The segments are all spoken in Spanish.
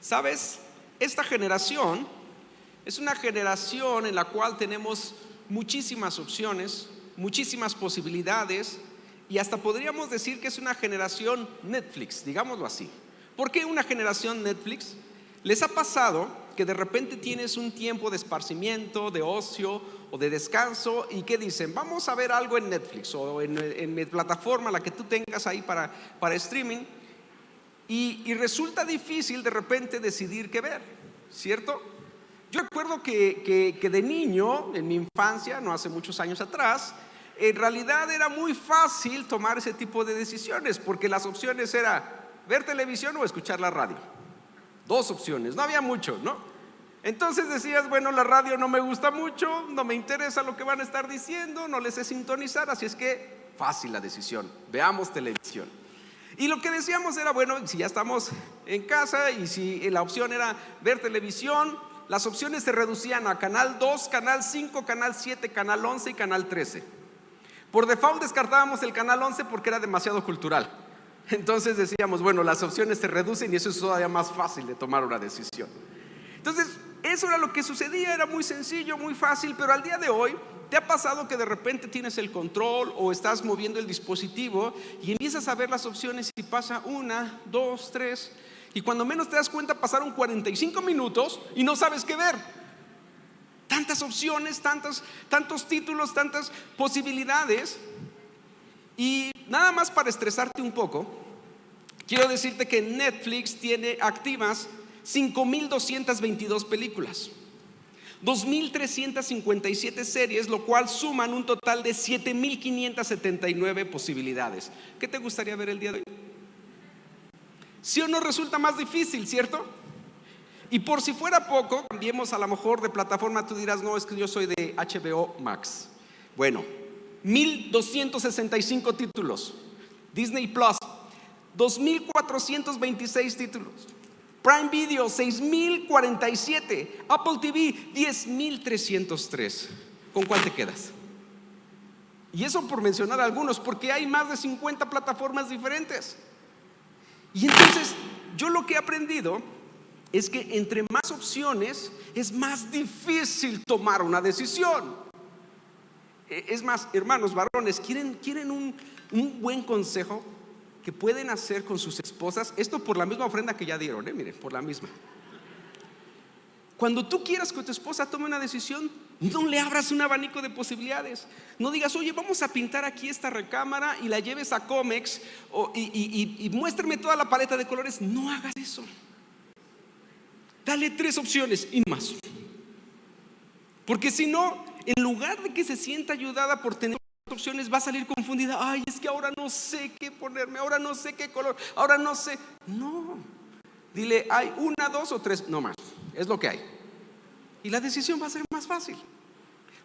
¿Sabes? Esta generación es una generación en la cual tenemos muchísimas opciones, muchísimas posibilidades y hasta podríamos decir que es una generación Netflix, digámoslo así. ¿Por qué una generación Netflix? ¿Les ha pasado que de repente tienes un tiempo de esparcimiento, de ocio o de descanso y que dicen, vamos a ver algo en Netflix o en mi plataforma, la que tú tengas ahí para streaming? Y resulta difícil de repente decidir qué ver, ¿cierto? Yo recuerdo que de niño, en mi infancia, no hace muchos años atrás, en realidad era muy fácil tomar ese tipo de decisiones, porque las opciones eran ver televisión o escuchar la radio. Dos opciones, no había mucho, ¿no? Entonces decías, bueno, la radio no me gusta mucho, no me interesa lo que van a estar diciendo, no les sé sintonizar, así es que fácil la decisión, veamos televisión. Y lo que decíamos era, bueno, si ya estamos en casa y si la opción era ver televisión, las opciones se reducían a canal 2, canal 5, canal 7, canal 11 y canal 13. Por default descartábamos el canal 11 porque era demasiado cultural. Entonces decíamos, bueno, las opciones se reducen y eso es todavía más fácil de tomar una decisión. Entonces, eso era lo que sucedía, era muy sencillo, muy fácil, pero al día de hoy, ¿te ha pasado que de repente tienes el control o estás moviendo el dispositivo y empiezas a ver las opciones y pasa una, dos, tres, y cuando menos te das cuenta pasaron 45 minutos y no sabes qué ver? Tantas opciones, tantos títulos, tantas posibilidades. Y nada más para estresarte un poco, quiero decirte que Netflix tiene activas 5,222 películas, 2,357 series, lo cual suman un total de 7,579 posibilidades. ¿Qué te gustaría ver el día de hoy? ¿Sí o no resulta más difícil, cierto? Y por si fuera poco, cambiemos a lo mejor de plataforma. Tú dirás, no, es que yo soy de HBO Max. Bueno, 1,265 títulos. Disney Plus, 2,426 títulos. Prime Video, 6,047. Apple TV, 10,303. ¿Con cuál te quedas? Y eso por mencionar algunos, porque hay más de 50 plataformas diferentes. Y entonces, yo lo que he aprendido es que entre más opciones es más difícil tomar una decisión. Es más, hermanos varones, ¿quieren un buen consejo que pueden hacer con sus esposas? Esto por la misma ofrenda que ya dieron, miren, por la misma. Cuando tú quieras que tu esposa tome una decisión, no le abras un abanico de posibilidades. No digas, oye, vamos a pintar aquí esta recámara y la lleves a Comex y muéstrame toda la paleta de colores. No hagas eso. Dale 3 opciones y más. Porque si no, en lugar de que se sienta ayudada por tener opciones, va a salir confundida. Ay, es que ahora no sé qué ponerme, ahora no sé qué color, ahora no sé. No, dile, hay 1, 2 o 3, no más, es lo que hay. Y la decisión va a ser más fácil.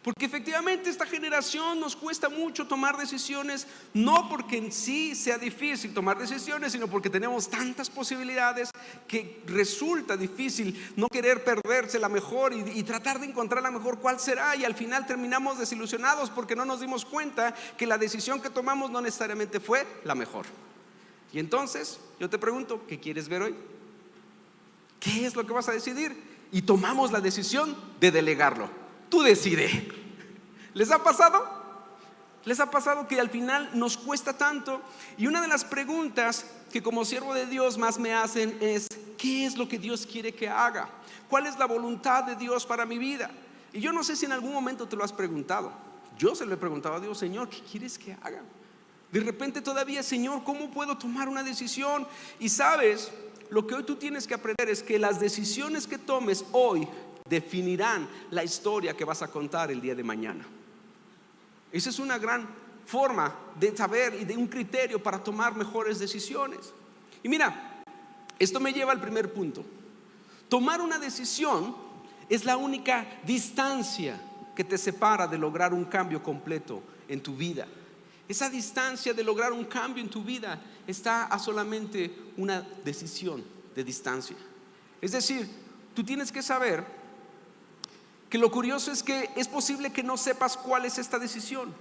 Porque efectivamente esta generación nos cuesta mucho tomar decisiones, no porque en sí sea difícil tomar decisiones, sino porque tenemos tantas posibilidades que resulta difícil no querer perderse la mejor y tratar de encontrar la mejor cuál será, y al final terminamos desilusionados porque no nos dimos cuenta que la decisión que tomamos no necesariamente fue la mejor. Y entonces yo te pregunto, ¿qué quieres ver hoy? ¿Qué es lo que vas a decidir? Y tomamos la decisión de delegarlo. Tú decide. ¿Les ha pasado? ¿Les ha pasado que al final nos cuesta tanto? Y una de las preguntas que como siervo de Dios más me hacen es, ¿qué es lo que Dios quiere que haga? ¿Cuál es la voluntad de Dios para mi vida? Y yo no sé si en algún momento te lo has preguntado. Yo se lo he preguntado a Dios, Señor, ¿qué quieres que haga? De repente todavía, Señor, ¿cómo puedo tomar una decisión? Y sabes, lo que hoy tú tienes que aprender es que las decisiones que tomes hoy definirán la historia que vas a contar el día de mañana. Esa es una gran forma de saber y de un criterio para tomar mejores decisiones. Y mira, esto me lleva al primer punto. Tomar una decisión es la única distancia que te separa de lograr un cambio completo en tu vida. Esa distancia de lograr un cambio en tu vida está a solamente una decisión de distancia. Es decir, tú tienes que saber que lo curioso es que es posible que no sepas cuál es esta decisión.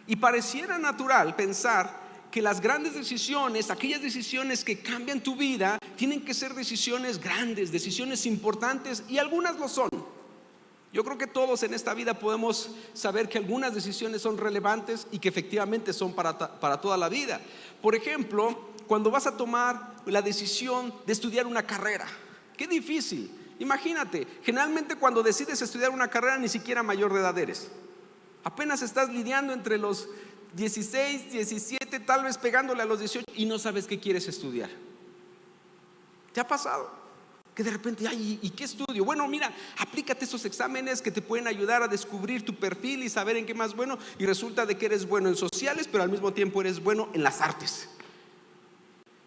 Y pareciera natural pensar que las grandes decisiones, aquellas decisiones que cambian tu vida, tienen que ser decisiones grandes, decisiones importantes, y algunas lo son. Yo creo que todos en esta vida podemos saber que algunas decisiones son relevantes y que efectivamente son para toda la vida. Por ejemplo, cuando vas a tomar la decisión de estudiar una carrera, qué difícil. Imagínate, generalmente cuando decides estudiar una carrera ni siquiera mayor de edad eres. Apenas estás lidiando entre los 16, 17, tal vez pegándole a los 18 y no sabes qué quieres estudiar. ¿Te ha pasado? Que de repente, ay, ¿y qué estudio? Bueno, mira, aplícate esos exámenes que te pueden ayudar a descubrir tu perfil y saber en qué más bueno. Y resulta de que eres bueno en sociales, pero al mismo tiempo eres bueno en las artes.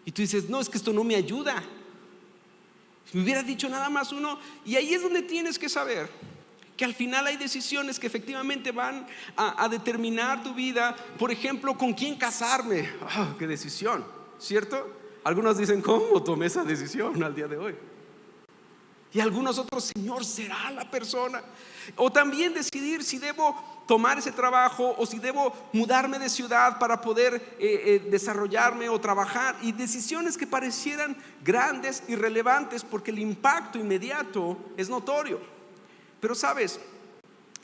Y tú dices, no, es que esto no me ayuda. Me hubiera dicho nada más uno. Y ahí es donde tienes que saber que al final hay decisiones que efectivamente van a determinar tu vida. Por ejemplo, ¿con quién casarme? Oh, qué decisión, ¿cierto? Algunos dicen, ¿cómo tomé esa decisión al día de hoy? Y algunos otros, Señor, ¿será la persona? O también decidir si debo tomar ese trabajo o si debo mudarme de ciudad para poder desarrollarme o trabajar. Y decisiones que parecieran grandes y relevantes porque el impacto inmediato es notorio. Pero sabes,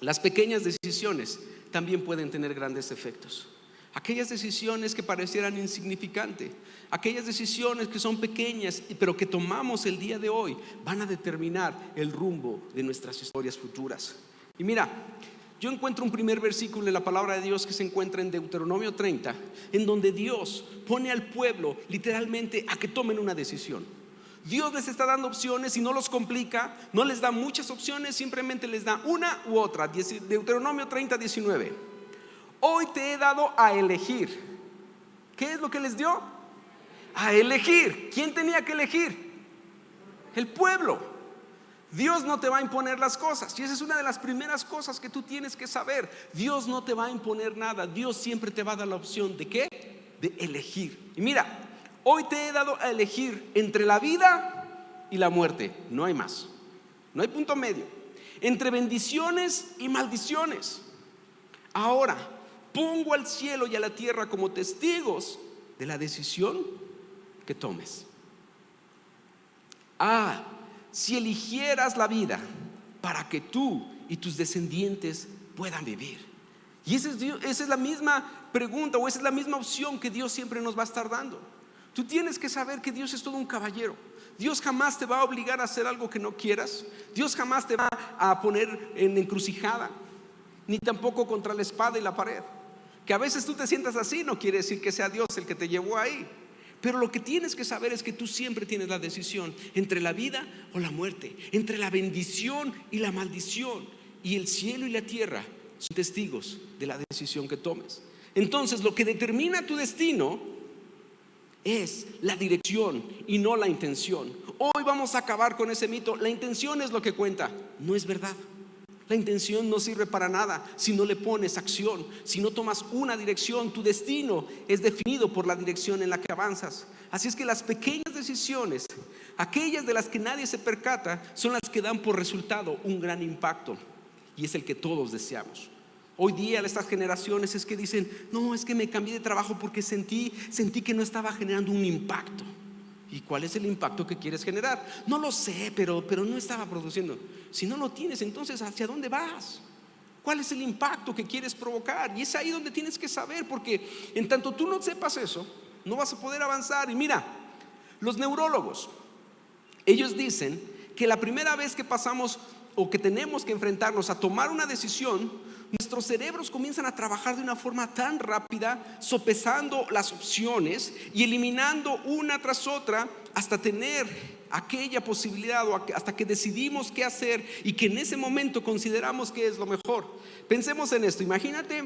las pequeñas decisiones también pueden tener grandes efectos. Aquellas decisiones que parecieran insignificantes, aquellas decisiones que son pequeñas pero que tomamos el día de hoy, van a determinar el rumbo de nuestras historias futuras. Y mira, yo encuentro un primer versículo en la palabra de Dios que se encuentra en Deuteronomio 30, en donde Dios pone al pueblo literalmente a que tomen una decisión. Dios les está dando opciones y no los complica, no les da muchas opciones, simplemente les da una u otra. Deuteronomio 30, 19. Hoy te he dado a elegir. ¿Qué es lo que les dio? A elegir. ¿Quién tenía que elegir? El pueblo. Dios no te va a imponer las cosas. Y esa es una de las primeras cosas que tú tienes que saber. Dios no te va a imponer nada. Dios siempre te va a dar la opción ¿de qué? De elegir. Y mira, hoy te he dado a elegir entre la vida y la muerte. No hay más. No hay punto medio. Entre bendiciones y maldiciones. Ahora pongo al cielo y a la tierra como testigos de la decisión que tomes. Si eligieras la vida para que tú y tus descendientes puedan vivir. Y esa es la misma pregunta, o esa es la misma opción que Dios siempre nos va a estar dando. Tú tienes que saber que Dios es todo un caballero. Dios jamás te va a obligar a hacer algo que no quieras. Dios jamás te va a poner en encrucijada, ni tampoco contra la espada y la pared. Que a veces tú te sientas así no quiere decir que sea Dios el que te llevó ahí. Pero lo que tienes que saber es que tú siempre tienes la decisión entre la vida o la muerte, entre la bendición y la maldición. Y el cielo y la tierra son testigos de la decisión que tomes. Entonces lo que determina tu destino es la dirección y no la intención. Hoy vamos a acabar con ese mito. La intención es lo que cuenta. No es verdad. La intención no sirve para nada si no le pones acción, si no tomas una dirección. Tu destino es definido por la dirección en la que avanzas. Así es que las pequeñas decisiones, aquellas de las que nadie se percata, son las que dan por resultado un gran impacto, y es el que todos deseamos. Hoy día estas generaciones es que dicen, no, es que me cambié de trabajo porque sentí que no estaba generando un impacto. ¿Y cuál es el impacto que quieres generar? No lo sé, pero no estaba produciendo. Si no lo tienes, entonces ¿hacia dónde vas? ¿Cuál es el impacto que quieres provocar? Y es ahí donde tienes que saber, porque en tanto tú no sepas eso, no vas a poder avanzar. Y mira, los neurólogos, ellos dicen que la primera vez que pasamos o que tenemos que enfrentarnos a tomar una decisión, nuestros cerebros comienzan a trabajar de una forma tan rápida, sopesando las opciones y eliminando una tras otra hasta tener aquella posibilidad, o hasta que decidimos qué hacer y que en ese momento consideramos que es lo mejor. Pensemos en esto. Imagínate,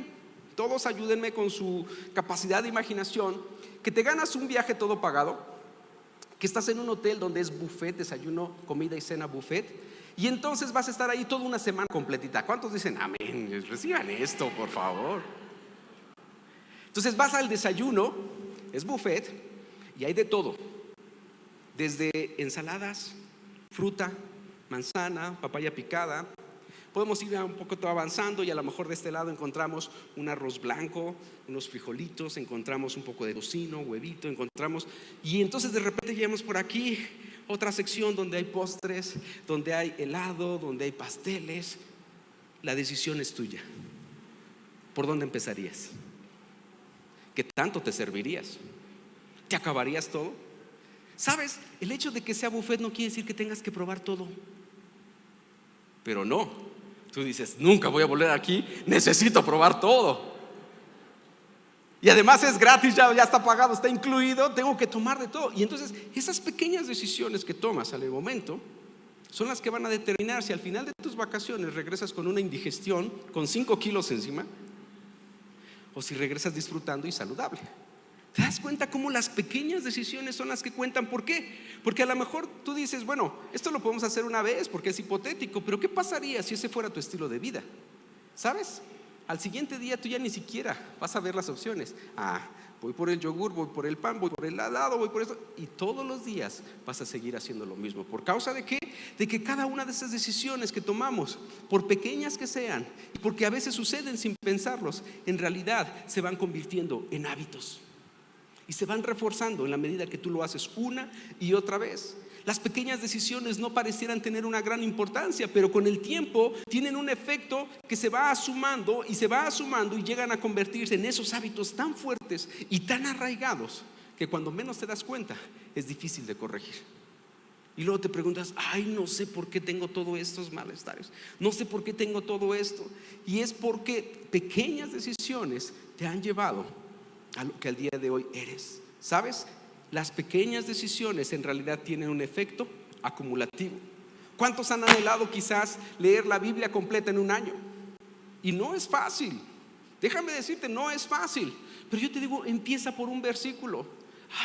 todos ayúdenme con su capacidad de imaginación, que te ganas un viaje todo pagado, que estás en un hotel donde es buffet, desayuno, comida y cena buffet. Y entonces vas a estar ahí toda una semana completita. ¿Cuántos dicen amén? Reciban esto, por favor. Entonces vas al desayuno, es buffet, y hay de todo. Desde ensaladas, fruta, manzana, papaya picada, Podemos ir un poco avanzando y a lo mejor de este lado encontramos un arroz blanco, unos frijolitos, encontramos un poco de tocino, huevito, encontramos, y entonces de repente llegamos por aquí, otra sección donde hay postres, donde hay helado, donde hay pasteles. La decisión es tuya. ¿Por dónde empezarías? ¿Qué tanto te servirías? ¿Te acabarías todo? ¿Sabes? El hecho de que sea buffet no quiere decir que tengas que probar todo. Pero no, tú dices, nunca voy a volver aquí, necesito probar todo. Y además es gratis, ya está pagado, está incluido, tengo que tomar de todo. Y entonces esas pequeñas decisiones que tomas al momento son las que van a determinar si al final de tus vacaciones regresas con una indigestión, con 5 kilos encima, o si regresas disfrutando y saludable. ¿Te das cuenta cómo las pequeñas decisiones son las que cuentan? ¿Por qué? Porque a lo mejor tú dices, bueno, esto lo podemos hacer una vez porque es hipotético, pero ¿qué pasaría si ese fuera tu estilo de vida? ¿Sabes? Al siguiente día tú ya ni siquiera vas a ver las opciones. Voy por el yogur, voy por el pan, voy por el helado, voy por esto. Y todos los días vas a seguir haciendo lo mismo. ¿Por causa de qué? De que cada una de esas decisiones que tomamos, por pequeñas que sean, y porque a veces suceden sin pensarlos, en realidad se van convirtiendo en hábitos. Y se van reforzando en la medida que tú lo haces una y otra vez. Las pequeñas decisiones no parecieran tener una gran importancia, pero con el tiempo tienen un efecto que se va sumando y se va sumando y llegan a convertirse en esos hábitos tan fuertes y tan arraigados que cuando menos te das cuenta es difícil de corregir. Y luego te preguntas, no sé por qué tengo todos estos malestares, no sé por qué tengo todo esto. Y es porque pequeñas decisiones te han llevado a lo que al día de hoy eres. ¿Sabes? Las pequeñas decisiones en realidad tienen un efecto acumulativo. ¿Cuántos han anhelado quizás leer la Biblia completa en un año? Y no es fácil. Déjame decirte, no es fácil. Pero yo te digo, empieza por un versículo.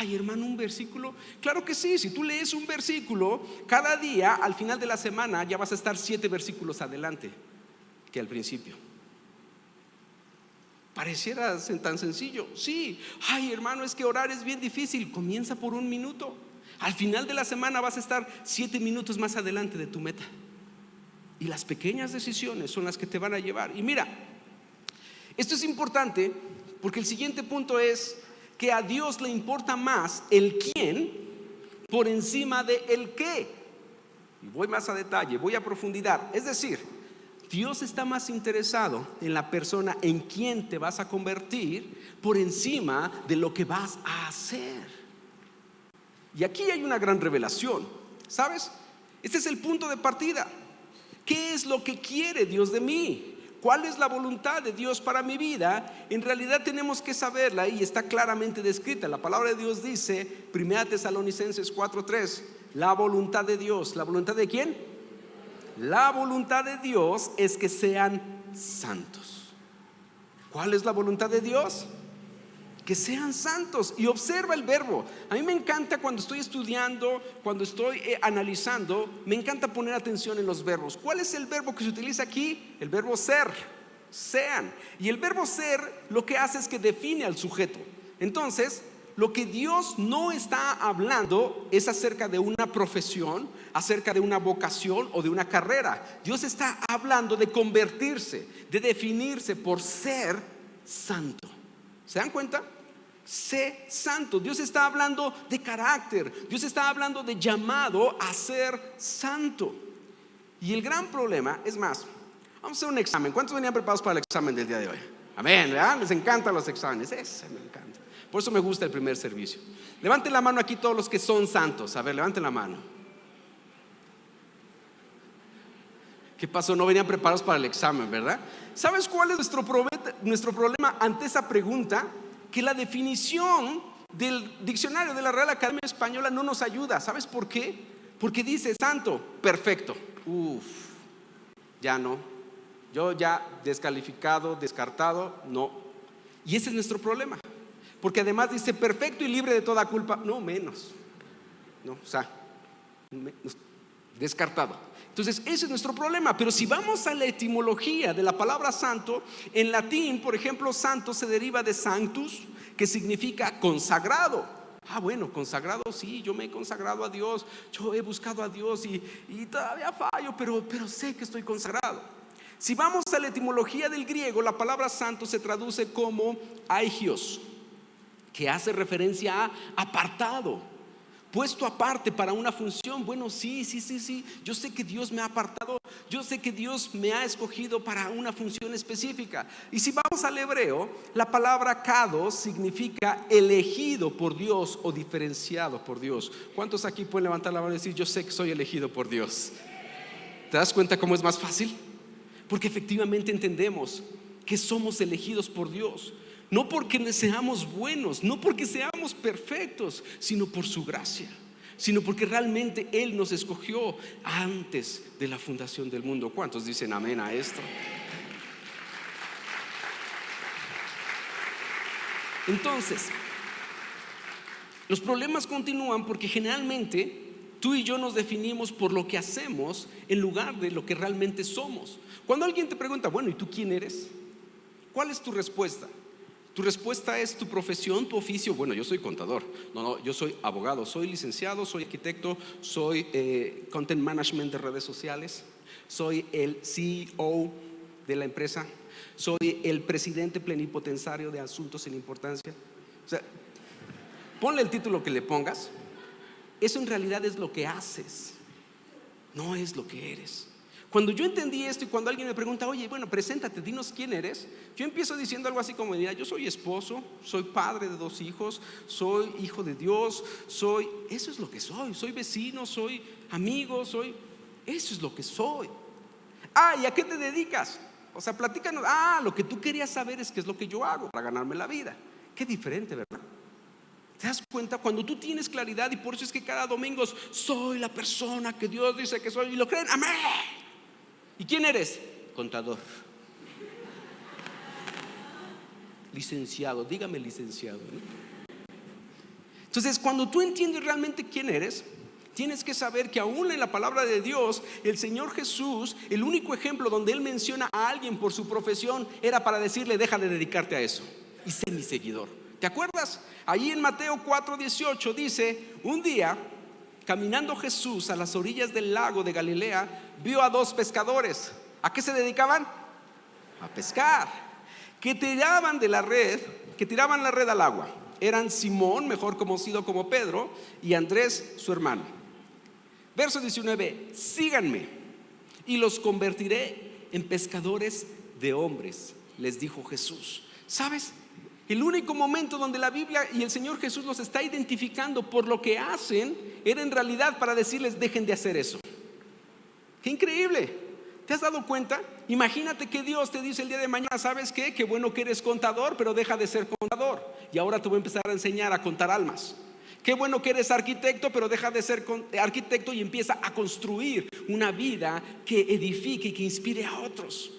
Hermano, ¿un versículo? Claro que sí, si tú lees un versículo cada día, al final de la semana ya vas a estar 7 versículos adelante que al principio. Pareciera tan sencillo. Sí, hermano, es que orar es bien difícil. Comienza por 1 minuto. Al final de la semana vas a estar 7 minutos más adelante de tu meta. Y las pequeñas decisiones son las que te van a llevar. Y mira, esto es importante porque el siguiente punto es que a Dios le importa más el quién por encima de el qué. Y voy más a detalle, voy a profundidad. Es decir, Dios está más interesado en la persona en quien te vas a convertir por encima de lo que vas a hacer. Y aquí hay una gran revelación, ¿sabes? Este es el punto de partida. ¿Qué es lo que quiere Dios de mí? ¿Cuál es la voluntad de Dios para mi vida? En realidad tenemos que saberla y está claramente descrita. La palabra de Dios dice, 1 Tesalonicenses 4:3, la voluntad de Dios. ¿La voluntad de quién? La voluntad de Dios es que sean santos. ¿Cuál es la voluntad de Dios? Que sean santos. Y observa el verbo. A mí me encanta cuando estoy estudiando, cuando estoy analizando, me encanta poner atención en los verbos. ¿Cuál es el verbo que se utiliza aquí? El verbo ser, sean. Y el verbo ser lo que hace es que define al sujeto. Entonces, lo que Dios no está hablando es acerca de una profesión, acerca de una vocación o de una carrera. Dios está hablando de convertirse, de definirse por ser santo. ¿Se dan cuenta? Sé santo. Dios está hablando de carácter. Dios está hablando de llamado a ser santo. Y el gran problema, es más, vamos a hacer un examen. ¿Cuántos venían preparados para el examen del día de hoy? Amén, ¿verdad? Les encantan los exámenes. Ese me encanta. Por eso me gusta el primer servicio. Levanten la mano aquí todos los que son santos. A ver, levanten la mano. ¿Qué pasó? No venían preparados para el examen, ¿verdad? ¿Sabes cuál es nuestro problema ante esa pregunta? Que la definición del diccionario de la Real Academia Española no nos ayuda. ¿Sabes por qué? Porque dice santo, perfecto. Ya no. Yo ya descalificado, descartado, no. Y ese es nuestro problema. Porque además dice perfecto y libre de toda culpa. No, menos. No, o sea, descartado. Entonces ese es nuestro problema. Pero si vamos a la etimología de la palabra santo, en latín, por ejemplo, santo se deriva de sanctus, que significa consagrado. Bueno, consagrado, sí, yo me he consagrado a Dios, yo he buscado a Dios y todavía fallo, pero sé que estoy consagrado. Si vamos a la etimología del griego, la palabra santo se traduce como aigios, que hace referencia a apartado, puesto aparte para una función. Bueno, sí, yo sé que Dios me ha apartado, yo sé que Dios me ha escogido para una función específica. Y si vamos al hebreo, la palabra kados significa elegido por Dios o diferenciado por Dios. ¿Cuántos aquí pueden levantar la mano y decir: yo sé que soy elegido por Dios? ¿Te das cuenta cómo es más fácil? Porque efectivamente entendemos que somos elegidos por Dios, no porque seamos buenos, no porque seamos perfectos, sino por su gracia, sino porque realmente Él nos escogió antes de la fundación del mundo. ¿Cuántos dicen amén a esto? Entonces, los problemas continúan porque generalmente tú y yo nos definimos por lo que hacemos en lugar de lo que realmente somos. Cuando alguien te pregunta: bueno, ¿y tú quién eres? ¿Cuál es tu respuesta? ¿Tu respuesta es tu profesión, tu oficio? Bueno, yo soy contador. No, yo soy abogado, soy licenciado, soy arquitecto, soy content management de redes sociales, soy el CEO de la empresa, soy el presidente plenipotenciario de asuntos sin importancia. O sea, ponle el título que le pongas, eso en realidad es lo que haces, no es lo que eres. Cuando yo entendí esto y cuando alguien me pregunta: oye, bueno, preséntate, dinos quién eres, yo empiezo diciendo algo así como: mira, yo soy esposo, soy padre de 2 hijos, soy hijo de Dios, eso es lo que soy vecino, soy amigo, eso es lo que soy. ¿Y a qué te dedicas? O sea, platícanos. Lo que tú querías saber es qué es lo que yo hago para ganarme la vida. Qué diferente, ¿verdad? ¿Te das cuenta? Cuando tú tienes claridad, y por eso es que cada domingo soy la persona que Dios dice que soy, y lo creen, amén. ¿Y quién eres? Contador. Licenciado, dígame licenciado, ¿no? Entonces, cuando tú entiendes realmente quién eres, tienes que saber que aún en la palabra de Dios, el Señor Jesús, el único ejemplo donde Él menciona a alguien por su profesión era para decirle: deja de dedicarte a eso y sé mi seguidor. ¿Te acuerdas? Ahí en Mateo 4:18 dice: un día, caminando Jesús a las orillas del lago de Galilea, vio a 2 pescadores. ¿A qué se dedicaban? A pescar. Que tiraban la red al agua. Eran Simón, mejor conocido como Pedro, y Andrés, su hermano. Verso 19: síganme y los convertiré en pescadores de hombres, les dijo Jesús. ¿Sabes? El único momento donde la Biblia y el Señor Jesús los está identificando por lo que hacen era en realidad para decirles: dejen de hacer eso. ¡Qué increíble! ¿Te has dado cuenta? Imagínate que Dios te dice el día de mañana: ¿sabes qué? Qué bueno que eres contador, pero deja de ser contador, y ahora te voy a empezar a enseñar a contar almas. Qué bueno que eres arquitecto, pero deja de ser arquitecto y empieza a construir una vida que edifique y que inspire a otros.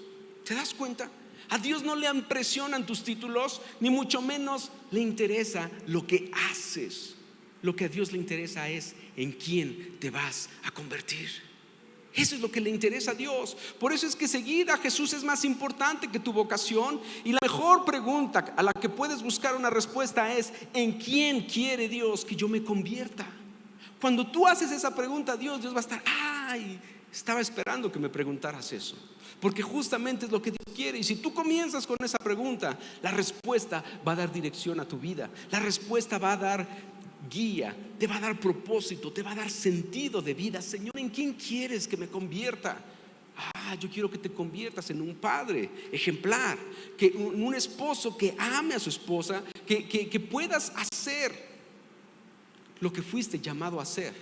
¿Te das cuenta? A Dios no le impresionan tus títulos, ni mucho menos le interesa lo que haces. Lo que a Dios le interesa es en quién te vas a convertir. Eso es lo que le interesa a Dios. Por eso es que seguir a Jesús es más importante que tu vocación. Y la mejor pregunta a la que puedes buscar una respuesta es: ¿en quién quiere Dios que yo me convierta? Cuando tú haces esa pregunta a Dios, Dios va a estar: estaba esperando que me preguntaras eso, porque justamente es lo que Dios quiere. Y si tú comienzas con esa pregunta, la respuesta va a dar dirección a tu vida. La respuesta va a dar guía, te va a dar propósito, te va a dar sentido de vida. Señor, ¿en quién quieres que me convierta? Yo quiero que te conviertas en un padre ejemplar, que un esposo que ame a su esposa, que puedas hacer lo que fuiste llamado a hacer,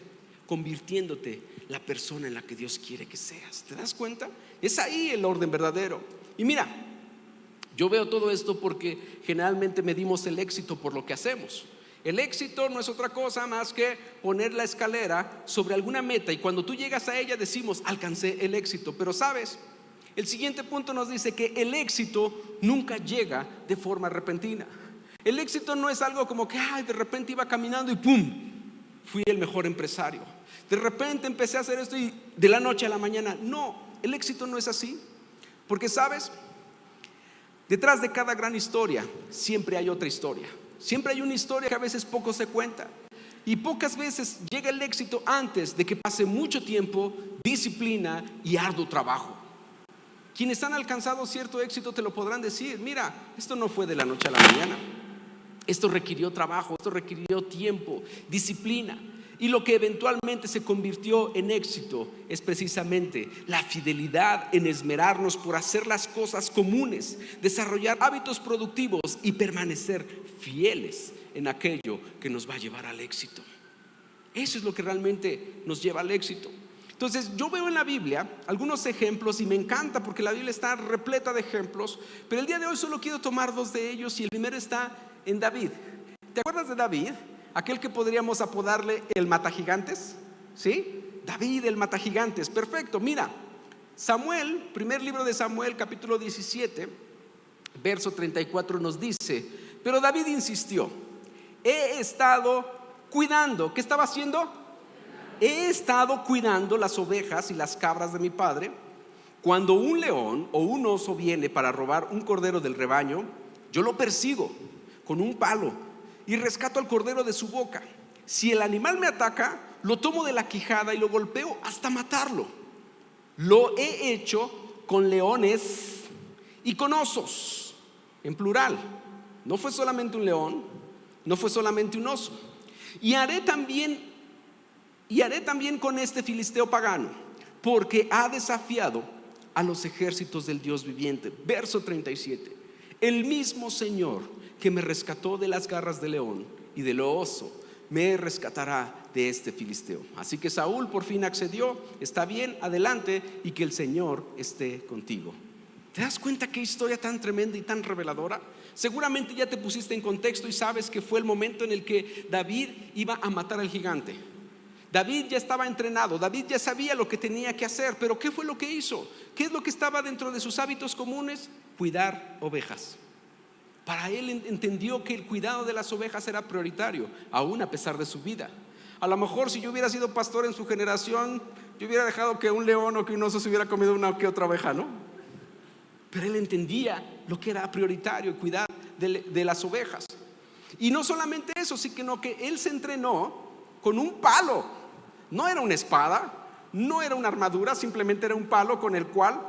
convirtiéndote la persona en la que Dios quiere que seas. ¿Te das cuenta? Es ahí el orden verdadero. Y mira, yo veo todo esto porque generalmente medimos el éxito por lo que hacemos. El éxito no es otra cosa más que poner la escalera sobre alguna meta, y cuando tú llegas a ella decimos: alcancé el éxito. Pero sabes, el siguiente punto nos dice que el éxito nunca llega de forma repentina. El éxito no es algo como que de repente iba caminando y ¡pum!, fui el mejor empresario. De repente empecé a hacer esto y de la noche a la mañana. No, el éxito no es así. Porque sabes, detrás de cada gran historia siempre hay otra historia. Siempre hay una historia que a veces poco se cuenta, y pocas veces llega el éxito antes de que pase mucho tiempo, disciplina y arduo trabajo. Quienes han alcanzado cierto éxito te lo podrán decir. Mira, esto no fue de la noche a la mañana. Esto requirió trabajo, esto requirió tiempo, disciplina. Y lo que eventualmente se convirtió en éxito es precisamente la fidelidad en esmerarnos por hacer las cosas comunes, desarrollar hábitos productivos y permanecer fieles en aquello que nos va a llevar al éxito. Eso es lo que realmente nos lleva al éxito. Entonces yo veo en la Biblia algunos ejemplos y me encanta porque la Biblia está repleta de ejemplos, pero el día de hoy solo quiero tomar dos de ellos y el primero está en David. ¿Te acuerdas de David? Aquel que podríamos apodarle el matagigantes, ¿sí? David el matagigantes, perfecto. Mira, Samuel, primer libro de Samuel, capítulo 17, verso 34 nos dice: pero David insistió, he estado cuidando. ¿Qué estaba haciendo? He estado cuidando las ovejas y las cabras de mi padre. Cuando un león o un oso viene para robar un cordero del rebaño, yo lo persigo con un palo y rescato al cordero de su boca. Si el animal me ataca, lo tomo de la quijada y lo golpeo hasta matarlo. Lo he hecho con leones y con osos, en plural. No fue solamente un león, no fue solamente un oso. Y haré también con este filisteo pagano, porque ha desafiado a los ejércitos del Dios viviente. Verso 37. El mismo Señor que me rescató de las garras del león y del oso, me rescatará de este filisteo. Así que Saúl por fin accedió. Está bien, adelante, y que el Señor esté contigo. ¿Te das cuenta qué historia tan tremenda y tan reveladora? Seguramente ya te pusiste en contexto y sabes que fue el momento en el que David iba a matar al gigante. David ya estaba entrenado, David ya sabía lo que tenía que hacer, pero ¿qué fue lo que hizo? ¿Qué es lo que estaba dentro de sus hábitos comunes? Cuidar ovejas. Para él entendió que el cuidado de las ovejas era prioritario, aún a pesar de su vida. A lo mejor si yo hubiera sido pastor en su generación, yo hubiera dejado que un león o que un oso se hubiera comido una que otra oveja, ¿no? Pero él entendía lo que era prioritario, cuidar de las ovejas. Y no solamente eso, sino que él se entrenó con un palo. No era una espada, no era una armadura, simplemente era un palo con el cual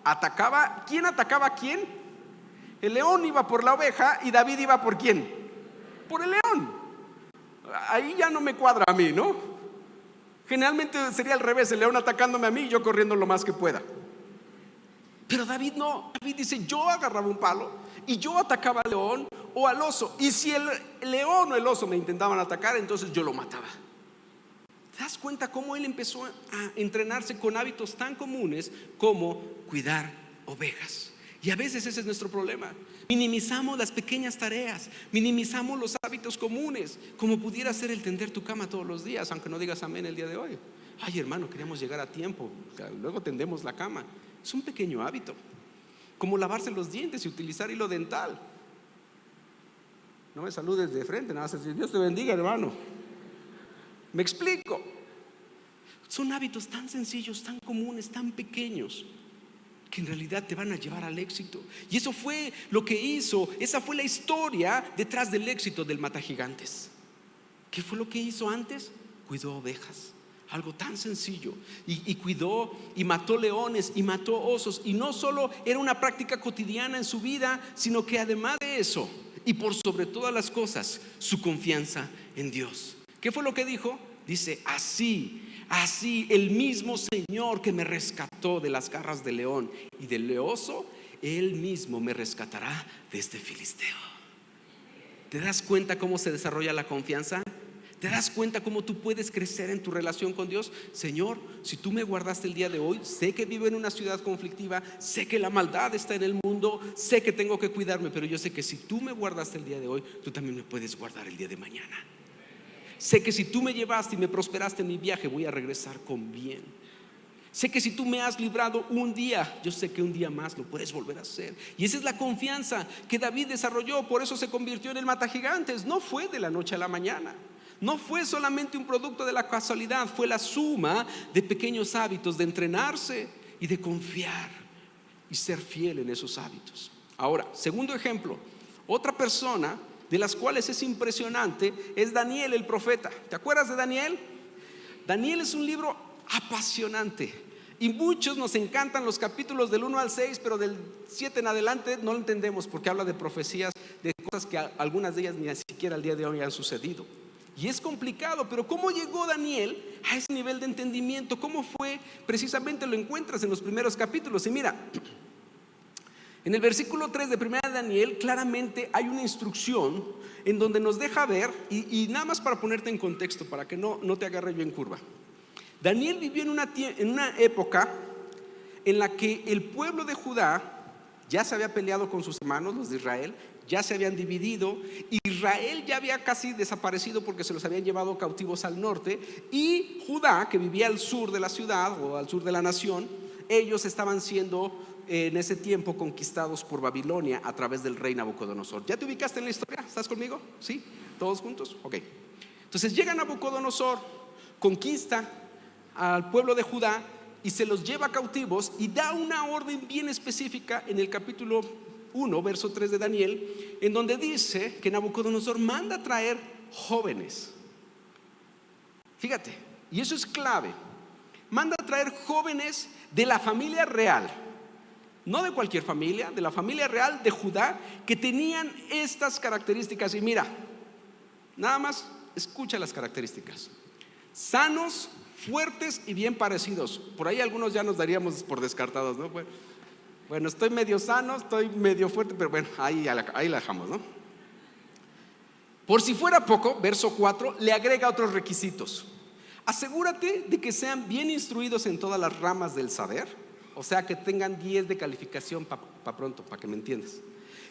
atacaba. ¿Quién atacaba a quién? El león iba por la oveja y David iba por ¿quién? Por el león. Ahí ya no me cuadra a mí, ¿no? Generalmente sería al revés, el león atacándome a mí y yo corriendo lo más que pueda. Pero David no. David dice: yo agarraba un palo y yo atacaba al león o al oso, y si el león o el oso me intentaban atacar, entonces yo lo mataba. ¿Te das cuenta cómo él empezó a entrenarse con hábitos tan comunes como cuidar ovejas? Y a veces ese es nuestro problema. Minimizamos las pequeñas tareas, minimizamos los hábitos comunes, como pudiera ser el tender tu cama todos los días, aunque no digas amén el día de hoy. Ay, hermano, queríamos llegar a tiempo, luego tendemos la cama. Es un pequeño hábito, como lavarse los dientes y utilizar hilo dental. No me saludes de frente, nada más decir Dios te bendiga, hermano. ¿Me explico? Son hábitos tan sencillos, tan comunes, tan pequeños, que en realidad te van a llevar al éxito. Y eso fue lo que hizo, esa fue la historia detrás del éxito del matagigantes. ¿Qué fue lo que hizo antes? Cuidó ovejas, algo tan sencillo, y cuidó y mató leones y mató osos. Y no solo era una práctica cotidiana en su vida, sino que además de eso, y por sobre todas las cosas, su confianza en Dios. ¿Qué fue lo que dijo? Dice: así el mismo Señor que me rescató de las garras del león y del oso, Él mismo me rescatará de este filisteo. ¿Te das cuenta cómo se desarrolla la confianza? ¿Te das cuenta cómo tú puedes crecer en tu relación con Dios? Señor, si tú me guardaste el día de hoy, sé que vivo en una ciudad conflictiva, sé que la maldad está en el mundo, sé que tengo que cuidarme, pero yo sé que si tú me guardaste el día de hoy, tú también me puedes guardar el día de mañana. Sé que si tú me llevaste y me prosperaste en mi viaje, voy a regresar con bien. Sé que si tú me has librado un día, yo sé que un día más lo puedes volver a hacer. Y esa es la confianza que David desarrolló. Por eso se convirtió en el matagigantes. No fue de la noche a la mañana, no fue solamente un producto de la casualidad, fue la suma de pequeños hábitos, de entrenarse y de confiar y ser fiel en esos hábitos. Ahora, segundo ejemplo, otra persona de las cuales es impresionante es Daniel el profeta. ¿Te acuerdas de Daniel? Daniel es un libro apasionante. Y muchos nos encantan los capítulos del 1 al 6, pero del 7 en adelante no lo entendemos porque habla de profecías, de cosas que algunas de ellas ni siquiera al día de hoy han sucedido. Y es complicado, pero ¿cómo llegó Daniel a ese nivel de entendimiento? ¿Cómo fue? Precisamente lo encuentras en los primeros capítulos. Y mira, en el versículo 3 de primera de Daniel claramente hay una instrucción en donde nos deja ver, y nada más para ponerte en contexto, para que no te agarre yo en curva. Daniel vivió en una época en la que el pueblo de Judá ya se había peleado con sus hermanos, los de Israel, ya se habían dividido. Israel ya había casi desaparecido porque se los habían llevado cautivos al norte, y Judá, que vivía al sur de la ciudad o al sur de la nación, ellos estaban siendo en ese tiempo conquistados por Babilonia a través del rey Nabucodonosor. ¿Ya te ubicaste en la historia? ¿Estás conmigo? ¿Sí? ¿Todos juntos? Ok. Entonces llega Nabucodonosor, conquista al pueblo de Judá y se los lleva cautivos, y da una orden bien específica en el capítulo 1, verso 3 de Daniel, en donde dice que Nabucodonosor manda a traer jóvenes. Fíjate, y eso es clave. Manda a traer jóvenes de la familia real, no de cualquier familia, de la familia real de Judá, que tenían estas características. Y mira, nada más escucha las características: sanos, fuertes y bien parecidos. Por ahí algunos ya nos daríamos por descartados, ¿no? Bueno, estoy medio sano, estoy medio fuerte, pero bueno, ahí la dejamos, ¿no? Por si fuera poco, verso 4 le agrega otros requisitos. Asegúrate de que sean bien instruidos en todas las ramas del saber, o sea, que tengan 10 de calificación para pronto, para que me entiendas.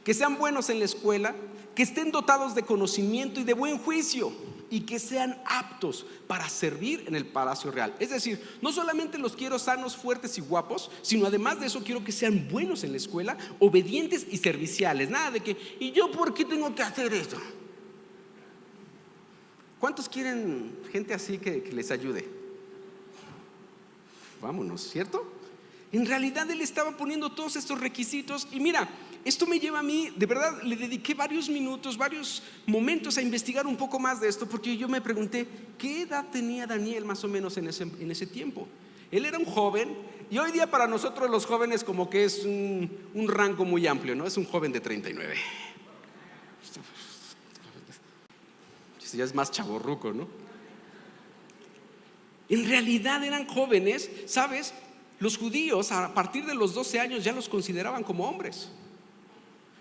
Que sean buenos en la escuela, que estén dotados de conocimiento y de buen juicio, y que sean aptos para servir en el palacio real. Es decir, no solamente los quiero sanos, fuertes y guapos, sino además de eso quiero que sean buenos en la escuela, obedientes y serviciales. Nada de que, ¿y yo por qué tengo que hacer eso? ¿Cuántos quieren gente así que les ayude? Vámonos, ¿cierto? En realidad él estaba poniendo todos estos requisitos. Y mira, esto me lleva a mí, de verdad, le dediqué varios minutos, varios momentos a investigar un poco más de esto, porque yo me pregunté, ¿qué edad tenía Daniel más o menos en ese tiempo? Él era un joven, y hoy día para nosotros los jóvenes como que es un rango muy amplio, ¿no? Es un joven de 39. Ya es más chavorruco, ¿no? En realidad eran jóvenes, ¿sabes? Los judíos a partir de los 12 años ya los consideraban como hombres.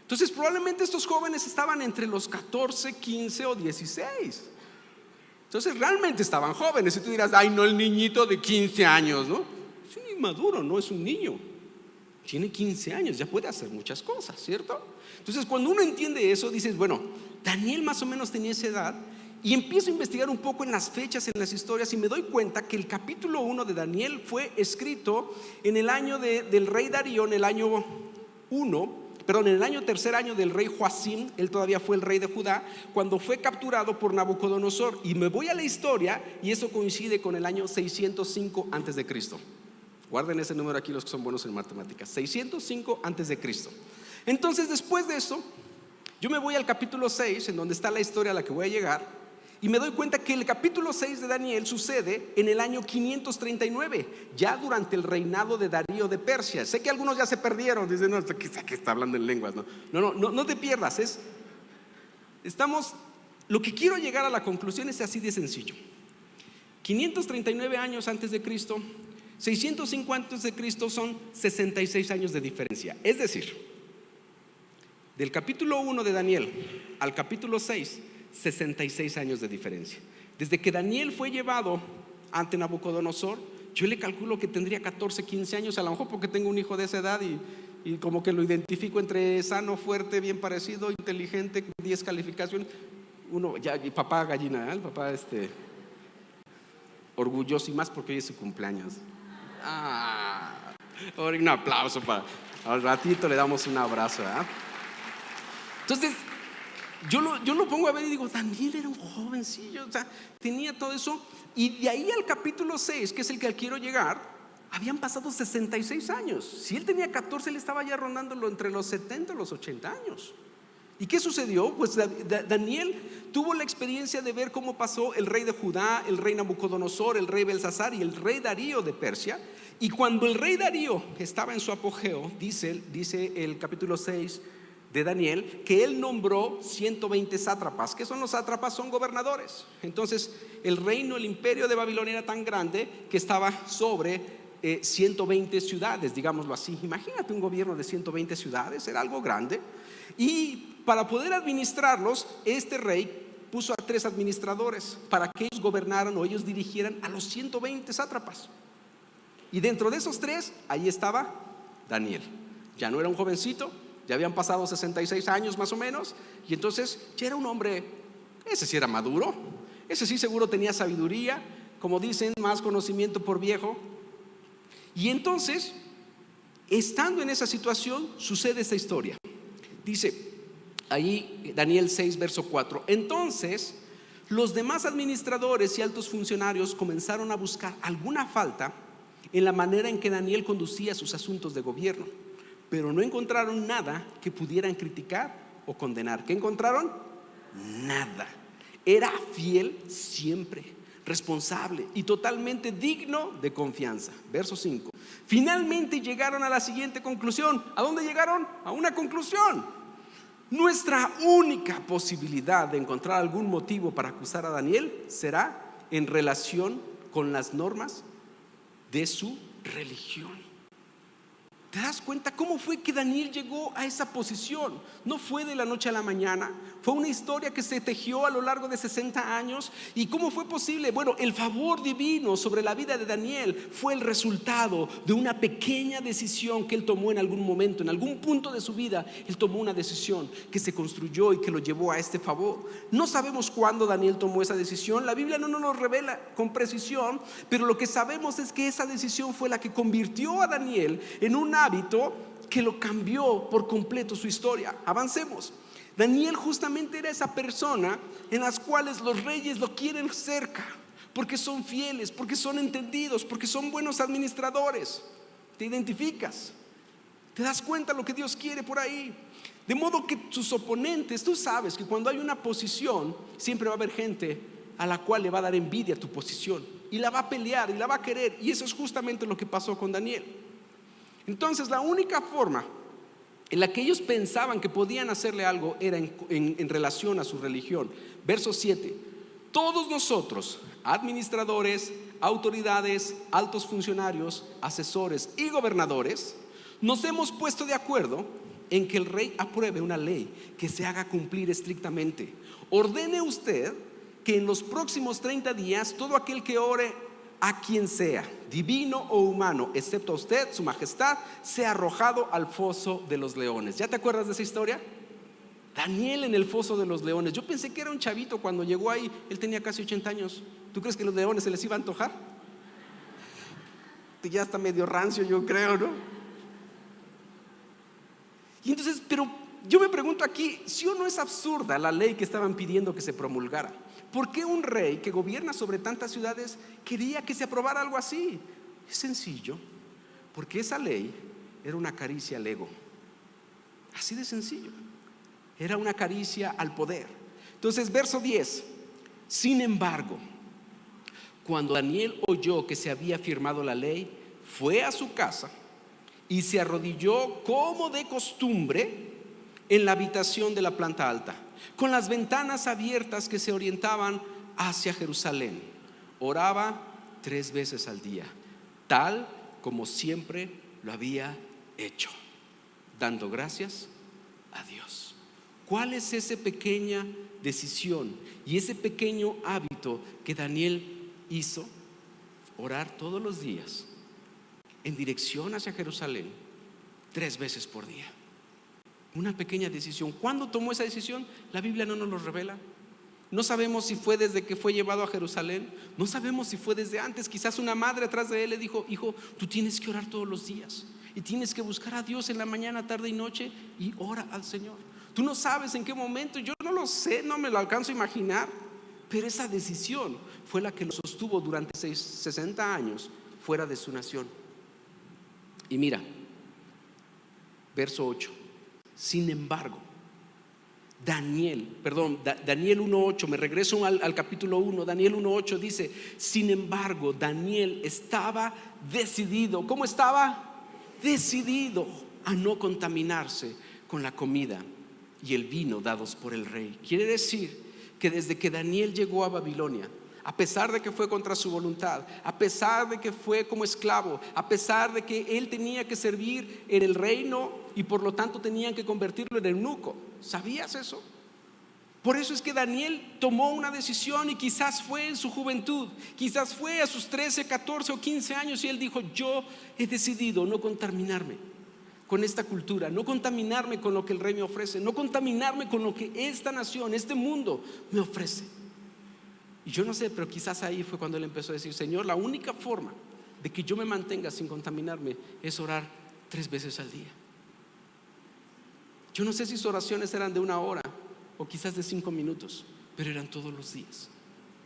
Entonces probablemente estos jóvenes estaban entre los 14, 15 o 16. Entonces realmente estaban jóvenes. Y tú dirás, ay no, el niñito de 15 años, ¿no? Sí, maduro, no es un niño. Tiene 15 años, ya puede hacer muchas cosas, ¿cierto? Entonces cuando uno entiende eso, dices, bueno, Daniel más o menos tenía esa edad. Y empiezo a investigar un poco en las fechas, en las historias, y me doy cuenta que el capítulo 1 de Daniel fue escrito en el año del rey Darío, en el año en el año tercer año del rey Joacim. Él todavía fue el rey de Judá cuando fue capturado por Nabucodonosor. Y me voy a la historia, y eso coincide con el año 605 antes de Cristo. Guarden ese número aquí los que son buenos en matemáticas: 605 antes de Cristo. Entonces después de eso, yo me voy al capítulo 6, en donde está la historia a la que voy a llegar. Y me doy cuenta que el capítulo 6 de Daniel sucede en el año 539, ya durante el reinado de Darío de Persia. Sé que algunos ya se perdieron, dicen, no, que está hablando en lenguas. No te pierdas. Lo que quiero llegar a la conclusión es así de sencillo. 539 años antes de Cristo, 605 antes de Cristo, son 66 años de diferencia. Es decir, del capítulo 1 de Daniel al capítulo 6, 66 años de diferencia. Desde que Daniel fue llevado ante Nabucodonosor, yo le calculo que tendría 14, 15 años, a lo mejor porque tengo un hijo de esa edad y como que lo identifico entre sano, fuerte, bien parecido, inteligente, 10 calificaciones. Uno, ya, y papá gallina, ¿eh? El papá orgulloso, y más porque hoy es su cumpleaños. Ahora un aplauso al ratito le damos un abrazo, ¿eh? Entonces yo lo pongo a ver y digo, Daniel era un jovencillo, o sea, tenía todo eso. Y de ahí al capítulo 6, que es el que al quiero llegar, habían pasado 66 años. Si él tenía 14, él estaba ya rondándolo entre los 70 y los 80 años. ¿Y qué sucedió? Pues Daniel tuvo la experiencia de ver cómo pasó el rey de Judá, el rey Nabucodonosor, el rey Belsasar y el rey Darío de Persia. Y cuando el rey Darío estaba en su apogeo, dice el capítulo 6 de Daniel, que él nombró 120 sátrapas. ¿Qué son los sátrapas? Son gobernadores. Entonces el reino, el imperio de Babilonia era tan grande que estaba sobre 120 ciudades, digámoslo así. Imagínate un gobierno de 120 ciudades, era algo grande. Y para poder administrarlos, este rey puso a 3 administradores para que ellos gobernaran o ellos dirigieran a los 120 sátrapas. Y dentro de esos 3, ahí estaba Daniel. Ya no era un jovencito, ya habían pasado 66 años más o menos. Y entonces ya era un hombre, ese sí era maduro, ese sí seguro tenía sabiduría, como dicen, más conocimiento por viejo. Y entonces, estando en esa situación, sucede esta historia. Dice ahí Daniel 6 verso 4: entonces los demás administradores y altos funcionarios comenzaron a buscar alguna falta en la manera en que Daniel conducía sus asuntos de gobierno, pero no encontraron nada que pudieran criticar o condenar. ¿Qué encontraron? Nada. Era fiel siempre, responsable y totalmente digno de confianza. Verso 5. Finalmente llegaron a la siguiente conclusión. ¿A dónde llegaron? A una conclusión. Nuestra única posibilidad de encontrar algún motivo para acusar a Daniel será en relación con las normas de su religión. ¿Te das cuenta cómo fue que Daniel llegó a esa posición? No fue de la noche a la mañana, fue una historia que se tejió a lo largo de 60 años. ¿Y cómo fue posible? Bueno, el favor divino sobre la vida de Daniel fue el resultado de una pequeña decisión que él tomó en algún momento, en algún punto de su vida. Él tomó una decisión que se construyó y que lo llevó a este favor. No sabemos cuándo Daniel tomó esa decisión, la Biblia no nos lo revela con precisión, pero lo que sabemos es que esa decisión fue la que convirtió a Daniel en un hábito que lo cambió por completo su historia. Avancemos. Daniel justamente era esa persona en las cuales los reyes lo quieren cerca, porque son fieles, porque son entendidos, porque son buenos administradores. ¿Te identificas? ¿Te das cuenta lo que Dios quiere por ahí? De modo que sus oponentes, tú sabes que cuando hay una posición, siempre va a haber gente a la cual le va a dar envidia tu posición, y la va a pelear, y la va a querer. Y eso es justamente lo que pasó con Daniel. Entonces la única forma en la que ellos pensaban que podían hacerle algo era en relación a su religión. Verso 7: todos nosotros, administradores, autoridades, altos funcionarios, asesores y gobernadores, nos hemos puesto de acuerdo en que el rey apruebe una ley que se haga cumplir estrictamente. Ordene usted que en los próximos 30 días todo aquel que ore a quien sea, divino o humano, excepto a usted, su majestad, sea arrojado al foso de los leones. ¿Ya te acuerdas de esa historia? Daniel en el foso de los leones. Yo pensé que era un chavito cuando llegó ahí. Él tenía casi 80 años. ¿Tú crees que los leones se les iba a antojar? Ya está medio rancio, yo creo, ¿no? Y entonces, pero yo me pregunto aquí, ¿sí o no es absurda la ley que estaban pidiendo que se promulgara? ¿Por qué un rey que gobierna sobre tantas ciudades quería que se aprobara algo así? Es sencillo, porque esa ley era una caricia al ego. Así de sencillo. Era una caricia al poder. Entonces, verso 10: sin embargo, cuando Daniel oyó que se había firmado la ley, fue a su casa y se arrodilló como de costumbre en la habitación de la planta alta, con las ventanas abiertas que se orientaban hacia Jerusalén. Oraba 3 veces al día, tal como siempre lo había hecho, dando gracias a Dios. ¿Cuál es esa pequeña decisión y ese pequeño hábito que Daniel hizo? Orar todos los días en dirección hacia Jerusalén 3 veces por día. Una pequeña decisión. ¿Cuándo tomó esa decisión? La Biblia no nos lo revela. No sabemos si fue desde que fue llevado a Jerusalén. No sabemos si fue desde antes. Quizás una madre atrás de él le dijo: hijo, tú tienes que orar todos los días y tienes que buscar a Dios en la mañana, tarde y noche, y ora al Señor. Tú no sabes en qué momento. Yo no lo sé, no me lo alcanzo a imaginar, pero esa decisión fue la que lo sostuvo durante 60 años fuera de su nación. Y mira, verso 8: sin embargo, Daniel 1:8, me regreso al capítulo 1, Daniel 1:8 dice: sin embargo, Daniel estaba decidido. ¿Cómo estaba? Decidido a no contaminarse con la comida y el vino dados por el rey. Quiere decir que desde que Daniel llegó a Babilonia, a pesar de que fue contra su voluntad, a pesar de que fue como esclavo, a pesar de que él tenía que servir en el reino y por lo tanto tenían que convertirlo en eunuco. ¿Sabías eso? Por eso es que Daniel tomó una decisión, y quizás fue en su juventud, quizás fue a sus 13, 14 o 15 años, y él dijo: yo he decidido no contaminarme con esta cultura, no contaminarme con lo que el rey me ofrece, no contaminarme con lo que esta nación, este mundo me ofrece. Y yo no sé, pero quizás ahí fue cuando él empezó a decir: Señor, la única forma de que yo me mantenga sin contaminarme es orar 3 veces al día. Yo no sé si sus oraciones eran de 1 hora o quizás de 5 minutos, pero eran todos los días.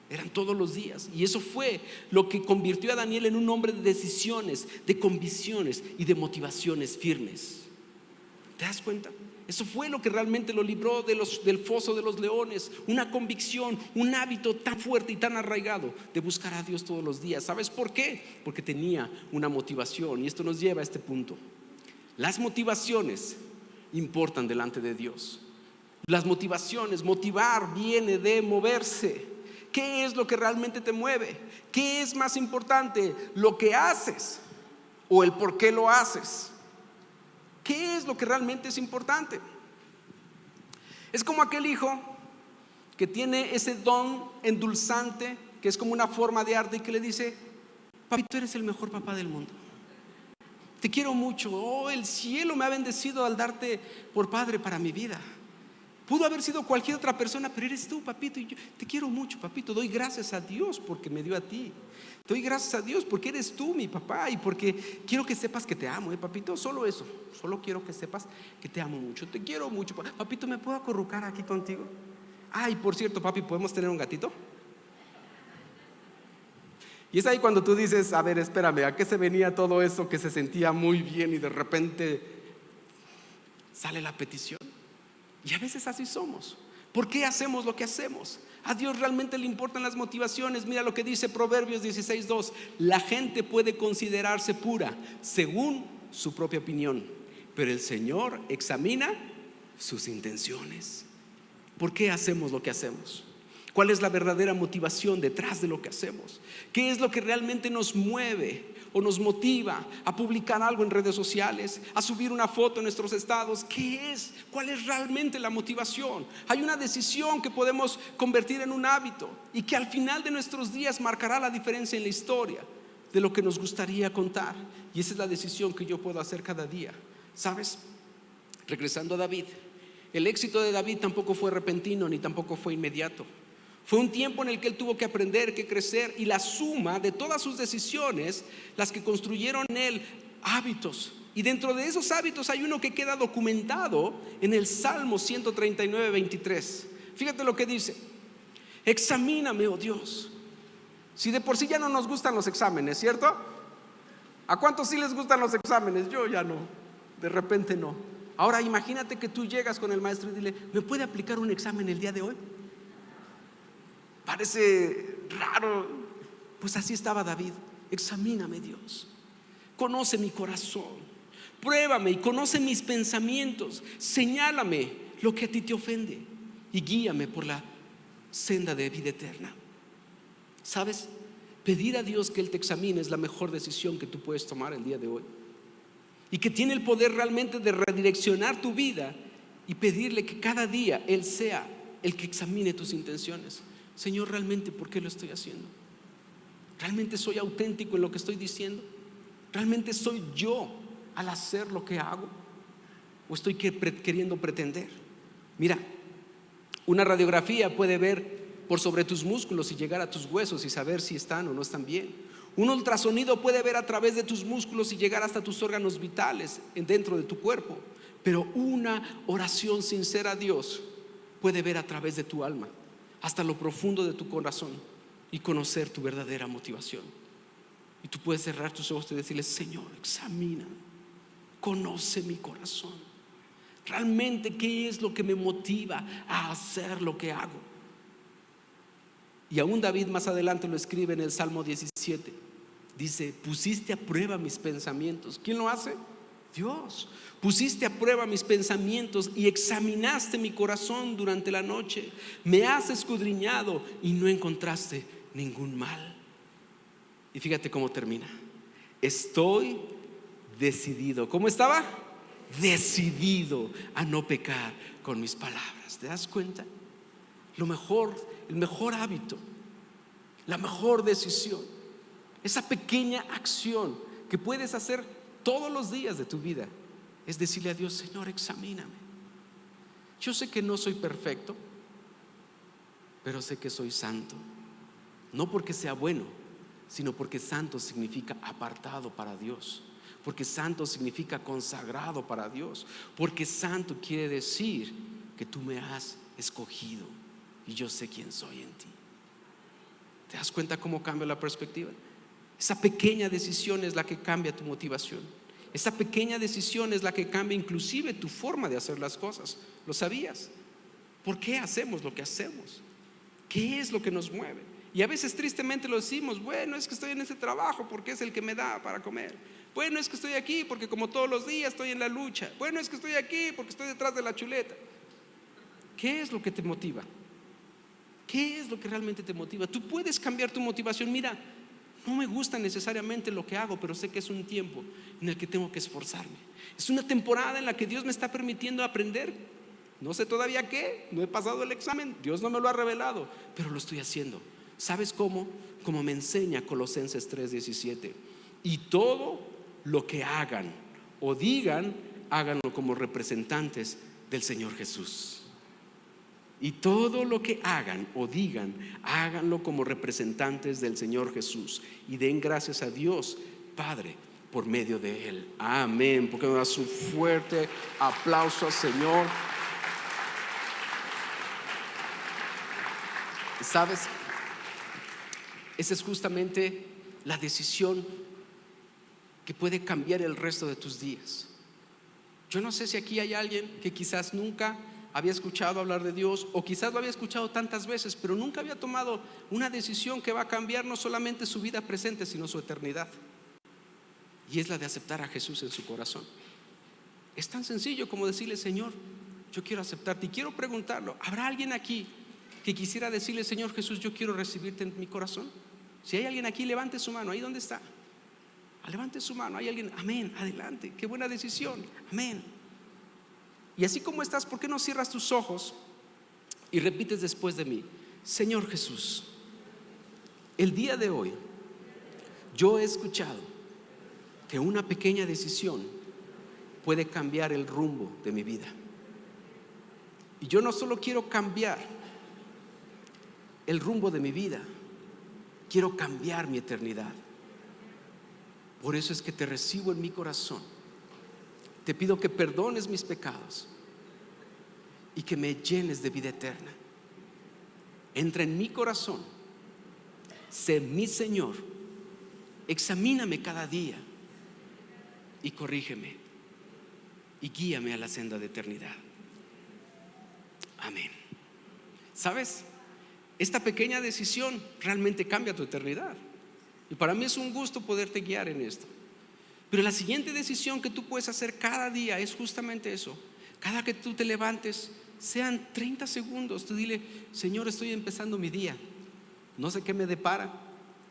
Eran todos los días. Y eso fue lo que convirtió a Daniel en un hombre de decisiones, de convicciones y de motivaciones firmes. ¿Te das cuenta? Eso fue lo que realmente lo libró del foso de los leones. Una convicción, un hábito tan fuerte y tan arraigado de buscar a Dios todos los días. ¿Sabes por qué? Porque tenía una motivación. Y esto nos lleva a este punto. Las motivaciones importan delante de Dios. Las motivaciones, motivar viene de moverse. ¿Qué es lo que realmente te mueve? ¿Qué es más importante? ¿Lo que haces o el por qué lo haces? ¿Qué es lo que realmente es importante? Es como aquel hijo que tiene ese don endulzante, que es como una forma de arte, y que le dice: papi, tú eres el mejor papá del mundo, te quiero mucho, oh, el cielo me ha bendecido al darte por padre para mi vida. Pudo haber sido cualquier otra persona, pero eres tú, papito, y yo te quiero mucho, papito. Doy gracias a Dios porque me dio a ti. Doy gracias a Dios porque eres tú, mi papá, y porque quiero que sepas que te amo, papito. Solo eso, solo quiero que sepas que te amo mucho. Te quiero mucho, papito. ¿Me puedo acurrucar aquí contigo? Ay, por cierto, papi, ¿podemos tener un gatito? Y es ahí cuando tú dices: a ver, espérame, ¿a qué se venía todo eso que se sentía muy bien y de repente sale la petición? Y a veces así somos. ¿Por qué hacemos lo que hacemos? A Dios realmente le importan las motivaciones. Mira lo que dice Proverbios 16:2: la gente puede considerarse pura según su propia opinión, pero el Señor examina sus intenciones. ¿Por qué hacemos lo que hacemos? ¿Cuál es la verdadera motivación detrás de lo que hacemos? ¿Qué es lo que realmente nos mueve o nos motiva a publicar algo en redes sociales, a subir una foto en nuestros estados? ¿Qué es? ¿Cuál es realmente la motivación? Hay una decisión que podemos convertir en un hábito y que al final de nuestros días marcará la diferencia en la historia de lo que nos gustaría contar. Y esa es la decisión que yo puedo hacer cada día. ¿Sabes? Regresando a David, el éxito de David tampoco fue repentino ni tampoco fue inmediato. Fue un tiempo en el que él tuvo que aprender, que crecer, y la suma de todas sus decisiones, las que construyeron en él hábitos. Y dentro de esos hábitos hay uno que queda documentado en el Salmo 139:23. Fíjate lo que dice: examíname, oh Dios. Si de por sí ya no nos gustan los exámenes, ¿cierto? ¿A cuántos sí les gustan los exámenes? Yo ya no, de repente no. Ahora imagínate que tú llegas con el maestro y dile: ¿me puede aplicar un examen el día de hoy? Parece raro. Pues así estaba David. Examíname, Dios, conoce mi corazón, pruébame y conoce mis pensamientos, señálame lo que a ti te ofende y guíame por la senda de vida eterna. ¿Sabes? Pedir a Dios que Él te examine es la mejor decisión que tú puedes tomar el día de hoy, y que tiene el poder realmente de redireccionar tu vida, y pedirle que cada día Él sea el que examine tus intenciones. Señor, ¿realmente por qué lo estoy haciendo? ¿Realmente soy auténtico en lo que estoy diciendo? ¿Realmente soy yo al hacer lo que hago? ¿O estoy queriendo pretender? Mira, una radiografía puede ver por sobre tus músculos y llegar a tus huesos y saber si están o no están bien. Un ultrasonido puede ver a través de tus músculos y llegar hasta tus órganos vitales dentro de tu cuerpo. Pero una oración sincera a Dios puede ver a través de tu alma, hasta lo profundo de tu corazón, y conocer tu verdadera motivación. Y tú puedes cerrar tus ojos y decirle: Señor, examina, conoce mi corazón, Realmente, ¿qué es lo que me motiva a hacer lo que hago? Y aún David más adelante lo escribe en el Salmo 17. Dice: pusiste a prueba mis pensamientos. ¿Quién lo hace? Dios. Pusiste a prueba mis pensamientos y examinaste mi corazón durante la noche. Me has escudriñado y no encontraste ningún mal. Y fíjate cómo termina: estoy decidido. ¿Cómo estaba? Decidido a no pecar con mis palabras. ¿Te das cuenta? Lo mejor, el mejor hábito, la mejor decisión, esa pequeña acción que puedes hacer todos los días de tu vida, es decirle a Dios: Señor, examíname. Yo sé que no soy perfecto, pero sé que soy santo. No porque sea bueno, sino porque santo significa apartado para Dios. Porque santo significa consagrado para Dios. Porque santo quiere decir que tú me has escogido y yo sé quién soy en ti. ¿Te das cuenta cómo cambia la perspectiva? Esa pequeña decisión es la que cambia tu motivación. Esa pequeña decisión es la que cambia inclusive tu forma de hacer las cosas. ¿Lo sabías? ¿Por qué hacemos lo que hacemos? ¿Qué es lo que nos mueve? Y a veces tristemente lo decimos: bueno, es que estoy en ese trabajo porque es el que me da para comer. Bueno, es que estoy aquí porque como todos los días estoy en la lucha. Bueno, es que estoy aquí porque estoy detrás de la chuleta. ¿Qué es lo que te motiva? ¿Qué es lo que realmente te motiva? Tú puedes cambiar tu motivación. Mira, no me gusta necesariamente lo que hago, pero sé que es un tiempo en el que tengo que esforzarme. Es una temporada en la que Dios me está permitiendo aprender. No sé todavía qué, no he pasado el examen, Dios no me lo ha revelado, pero lo estoy haciendo. ¿Sabes cómo? Como me enseña Colosenses 3:17. Y todo lo que hagan o digan, háganlo como representantes del Señor Jesús. Y todo lo que hagan o digan, háganlo como representantes del Señor Jesús. Y den gracias a Dios Padre por medio de Él. Amén. Porque me das un fuerte aplauso al Señor. ¿Sabes? Esa es justamente la decisión que puede cambiar el resto de tus días. Yo no sé si aquí hay alguien que quizás nunca había escuchado hablar de Dios, o quizás lo había escuchado tantas veces, pero nunca había tomado una decisión que va a cambiar no solamente su vida presente, sino su eternidad. Y es la de aceptar a Jesús en su corazón. Es tan sencillo como decirle: Señor, yo quiero aceptarte. Y quiero preguntarlo: ¿habrá alguien aquí que quisiera decirle: Señor Jesús, yo quiero recibirte en mi corazón? Si hay alguien aquí, levante su mano. Ahí donde está, levante su mano. ¿Hay alguien? Amén, adelante, qué buena decisión. Amén. Y así como estás, ¿por qué no cierras tus ojos y repites después de mí: Señor Jesús, el día de hoy yo he escuchado que una pequeña decisión puede cambiar el rumbo de mi vida. Y yo no solo quiero cambiar el rumbo de mi vida, quiero cambiar mi eternidad. Por eso es que te recibo en mi corazón. Te pido que perdones mis pecados y que me llenes de vida eterna. Entra en mi corazón, sé mi Señor, examíname cada día y corrígeme y guíame a la senda de eternidad. Amén. ¿Sabes? Esta pequeña decisión realmente cambia tu eternidad. Y para mí es un gusto poderte guiar en esto. Pero la siguiente decisión que tú puedes hacer cada día es justamente eso. Cada que tú te levantes, sean 30 segundos, tú dile: Señor, estoy empezando mi día. No sé qué me depara.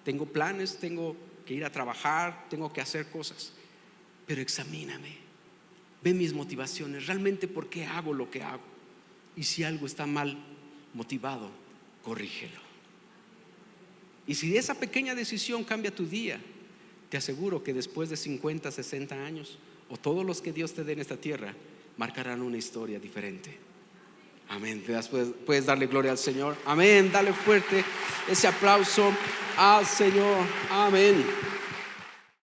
Tengo planes, tengo que ir a trabajar, tengo que hacer cosas. Pero examíname. Ve mis motivaciones. Realmente, ¿por qué hago lo que hago? Y si algo está mal motivado, corrígelo. Y si esa pequeña decisión cambia tu día, te aseguro que después de 50, 60 años, o todos los que Dios te dé en esta tierra, marcarán una historia diferente. Amén. Puedes darle gloria al Señor. Amén. Dale fuerte ese aplauso al Señor. Amén.